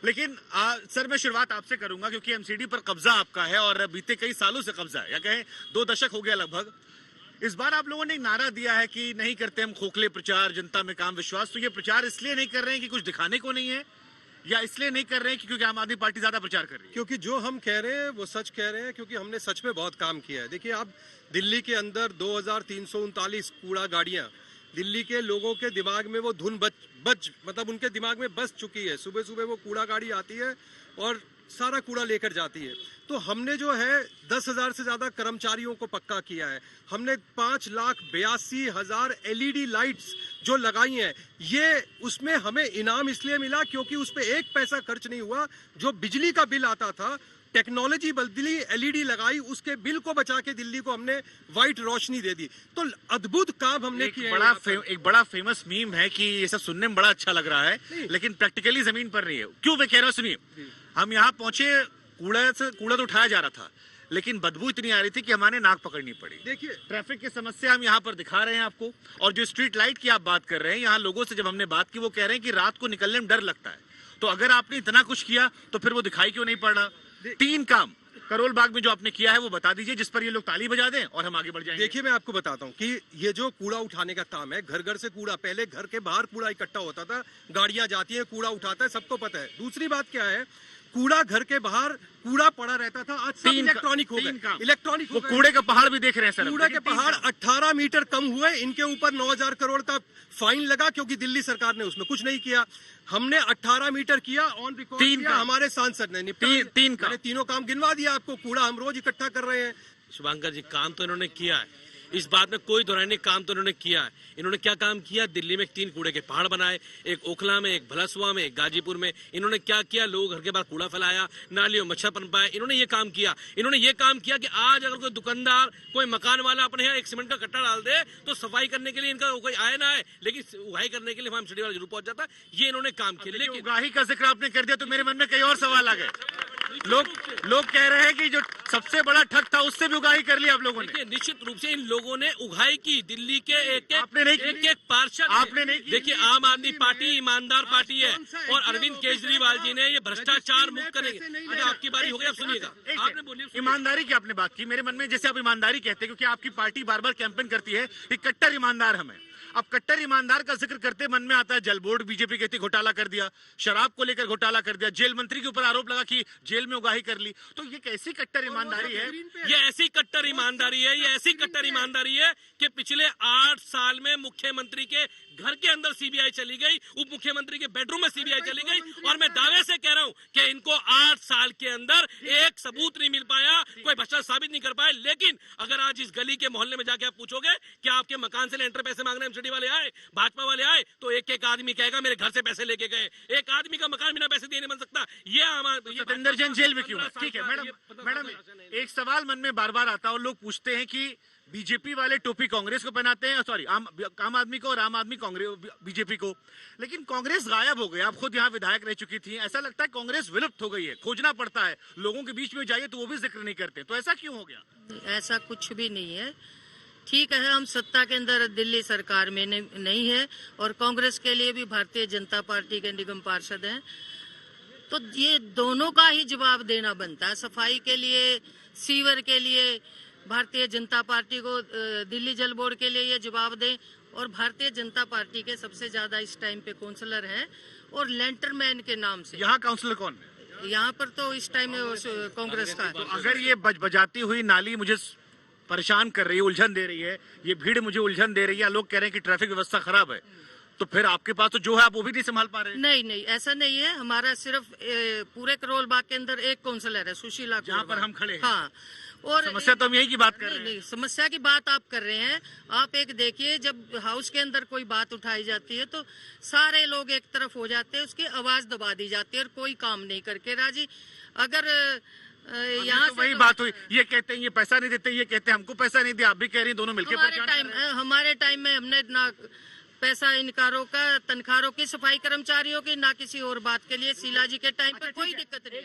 लेकिन सर मैं शुरुआत आपसे करूंगा क्योंकि एमसीडी पर कब्जा आपका है और बीते कई सालों से कब्जा है, या कहें 2 दशक हो गया लगभग। इस बार आप लोगों ने एक नारा दिया है कि नहीं करते हम खोखले प्रचार, जनता में काम विश्वास। तो ये प्रचार इसलिए नहीं कर रहे हैं कि कुछ दिखाने को नहीं है, या इसलिए नहीं कर रहे हैं कि क्योंकि आम आदमी पार्टी ज्यादा प्रचार कर रही है? क्योंकि जो हम कह रहे हैं वो सच कह रहे हैं, क्योंकि हमने सच में बहुत काम किया है। देखिए, आप दिल्ली के अंदर 2339 कूड़ा गाड़ियां, दिल्ली के लोगों के दिमाग में वो धुन मतलब उनके दिमाग में बस चुकी है। सुबह सुबह वो कूड़ा गाड़ी आती है और सारा कूड़ा लेकर जाती है। तो हमने जो है 10,000 से ज्यादा कर्मचारियों को पक्का किया है। हमने 5,82,000 LED लाइट्स जो लगाई हैं, ये उसमें हमें इनाम इसलिए मिला क्योंकि उस पर 1 पैसा खर्च नहीं हुआ। जो बिजली का बिल आता था, टेक्नोलॉजी बदली, LED लगाई, उसके बिल को बचा के दिल्ली को हमने व्हाइट रोशनी दे दी। तो अद्भुत काम हमने किया। एक बड़ा फेमस मीम है कि ये सब सुनने में बड़ा अच्छा लग रहा है लेकिन प्रैक्टिकली जमीन पर नहीं है। क्यों मैं कह रहा हूं, सुनिए। हम यहाँ पहुंचे, कूड़ा तो उठाया जा रहा था लेकिन बदबू इतनी आ रही थी कि हमारे नाक पकड़नी पड़ी। देखिए, ट्रैफिक की समस्या हम यहाँ पर दिखा रहे हैं आपको, और जो स्ट्रीट लाइट की आप बात कर रहे हैं, यहाँ लोगों से जब हमने बात की वो कह रहे हैं कि रात को निकलने में डर लगता है। तो अगर आपने इतना कुछ किया तो फिर वो दिखाई क्यों नहीं पड़ रहा? 3 काम करोल बाग में जो आपने किया है वो बता दीजिए, जिस पर ये लोग ताली बजा दें और हम आगे बढ़ जाएंगे। देखिए, मैं आपको बताता हूँ कि ये जो कूड़ा उठाने का काम है, घर घर से कूड़ा, पहले घर के बाहर कूड़ा इकट्ठा होता था, गाड़ियां जाती हैं, कूड़ा उठाता है, सबको पता है। दूसरी बात क्या है, कूड़ा घर के बाहर कूड़ा पड़ा रहता था, आज सब इलेक्ट्रॉनिक हो गए। इलेक्ट्रॉनिक वो कूड़े का पहाड़ भी देख रहे हैं सर। कूड़े के पहाड़ 18 मीटर कम हुए, इनके ऊपर 9,000 करोड़ का फाइन लगा क्योंकि दिल्ली सरकार ने उसमें कुछ नहीं किया। हमने 18 मीटर किया, ऑन रिकॉर्ड किया, हमारे सांसद ने निपटा। तीनों काम गिनवा दिया आपको। कूड़ा हम रोज इकट्ठा कर रहे हैं। शुभंकर जी, काम तो इन्होंने किया है, इस बात में कोई दोहराई नहीं। काम तो इन्होंने किया है। इन्होंने क्या काम किया? दिल्ली में 3 कूड़े के पहाड़ बनाए, एक ओखला में, एक भलसुआ में, एक गाजीपुर में। इन्होंने क्या किया? लोग घर के बाहर कूड़ा फैलाया, नालियों में मच्छर पनपाए। इन्होंने ये काम किया। इन्होंने ये काम किया कि आज अगर कोई दुकानदार, कोई मकान वाला अपने यहाँ एक सीमेंट का कट्टा डाल दे तो सफाई करने के लिए इनका कोई आए ना आए, लेकिन उगाही करने के लिए वहां एमसीडी वाला जरूर पहुंच जाता है। ये इन्होंने काम किया। लेकिन उगाही का जिक्र आपने कर दिया तो मेरे मन में कई और सवाल आ गए। लोग कह रहे हैं कि जो सबसे बड़ा ठग था उससे भी उगाही कर लिया आप लोगों ने। निश्चित रूप से इन लोगों ने उगाही की। दिल्ली के एक पार्षद, आपने नहीं। देखिए, आम आदमी पार्टी ईमानदार पार्टी है और अरविंद केजरीवाल जी ने ये भ्रष्टाचार मुक्त करेंगे। आपकी बारी हो गई, अब सुनिएगा। आपने बोली ईमानदारी की आपने बात की, मेरे मन में जैसे आप ईमानदारी कहते हैं, क्योंकि आपकी पार्टी बार बार कैंपेन करती है कि कट्टर ईमानदार हमें। अब कट्टर ईमानदार का जिक्र करते मन में आता है जल बोर्ड बीजेपी कहती घोटाला कर दिया, शराब को लेकर घोटाला कर दिया, जेल मंत्री के ऊपर आरोप लगा कि जेल में उगाही कर ली। तो ये कैसी कट्टर ईमानदारी है? ये ऐसी कट्टर ईमानदारी है, ये ऐसी कट्टर ईमानदारी है कि पिछले 8 साल में मुख्यमंत्री के घर के अंदर सीबीआई चली गई, उप मुख्यमंत्री के बेडरूम में सीबीआई चली गई, और मैं दावे से कह रहा हूं कि इनको 8 साल के अंदर एक सबूत नहीं मिल पाया, कोई भ्रष्टाचार साबित नहीं कर पाए। लेकिन अगर आज इस गली के मोहल्ले में जाके आप पूछोगे कि आपके मकान से लेंटर पैसे मांगने एमसीडी वाले आए, भाजपा वाले आए, तो एक आदमी कहेगा मेरे घर से पैसे लेके गए। एक आदमी का मकान बिना पैसे दिए नहीं बन सकता। ये सत्येंद्र जैन जेल में क्यों? ठीक है मैडम, एक सवाल मन में बार बार आता है और लोग पूछते हैं कि बीजेपी वाले टोपी कांग्रेस को पहनाते हैं, सॉरी आम आदमी को, और आम आदमी कांग्रेस बीजेपी को। लेकिन कांग्रेस गायब हो गई। आप खुद यहाँ विधायक रह चुकी थी, ऐसा लगता है कांग्रेस विलुप्त हो गई है, खोजना पड़ता है। लोगों के बीच में जाइए तो वो भी जिक्र नहीं करते, तो ऐसा क्यों हो गया? ऐसा कुछ भी नहीं है। ठीक है, हम सत्ता के अंदर दिल्ली सरकार में नहीं है और कांग्रेस के लिए भी भारतीय जनता पार्टी के निगम पार्षद हैं, तो ये दोनों का ही जवाब देना बनता है। सफाई के लिए, सीवर के लिए भारतीय जनता पार्टी को, दिल्ली जल बोर्ड के लिए ये जवाब दें। और भारतीय जनता पार्टी के सबसे ज्यादा इस टाइम पे काउंसलर हैं, और लेंटरमैन के नाम से। यहाँ काउंसलर कौन है? यहाँ पर तो इस टाइम कांग्रेस का। तो अगर ये बजाती हुई नाली मुझे परेशान कर रही है, उलझन दे रही है, ये भीड़ मुझे उलझन दे रही है, लोग कह रहे हैं कि ट्रैफिक व्यवस्था खराब है, तो फिर आपके पास तो जो है आप वो भी नहीं संभाल पा रहे? नहीं, ऐसा नहीं है। हमारा सिर्फ पूरे करोल बाग के अंदर एक काउंसलर है, सुशीला, जहाँ पर हम खड़े हैं। हाँ, और समस्या तो हम यही की बात कर रहे हैं। नहीं, समस्या की बात आप कर रहे हैं। आप एक देखिए, जब हाउस के अंदर कोई बात उठाई जाती है तो सारे लोग एक तरफ हो जाते हैं, उसकी आवाज दबा दी जाती है और कोई काम नहीं करके राजी। अगर यहाँ तो वही बात हुई, ये कहते हैं ये पैसा नहीं देते, ये कहते हैं हमको पैसा नहीं दिया, आप भी कह रही हैं, दोनों मिलकर हमारे टाइम में हमने ना पैसा इनकारों का, तनख्वाहों की, सफाई कर्मचारियों की, ना किसी और बात के लिए। शीला जी के टाइम पर कोई दिक्कत नहीं।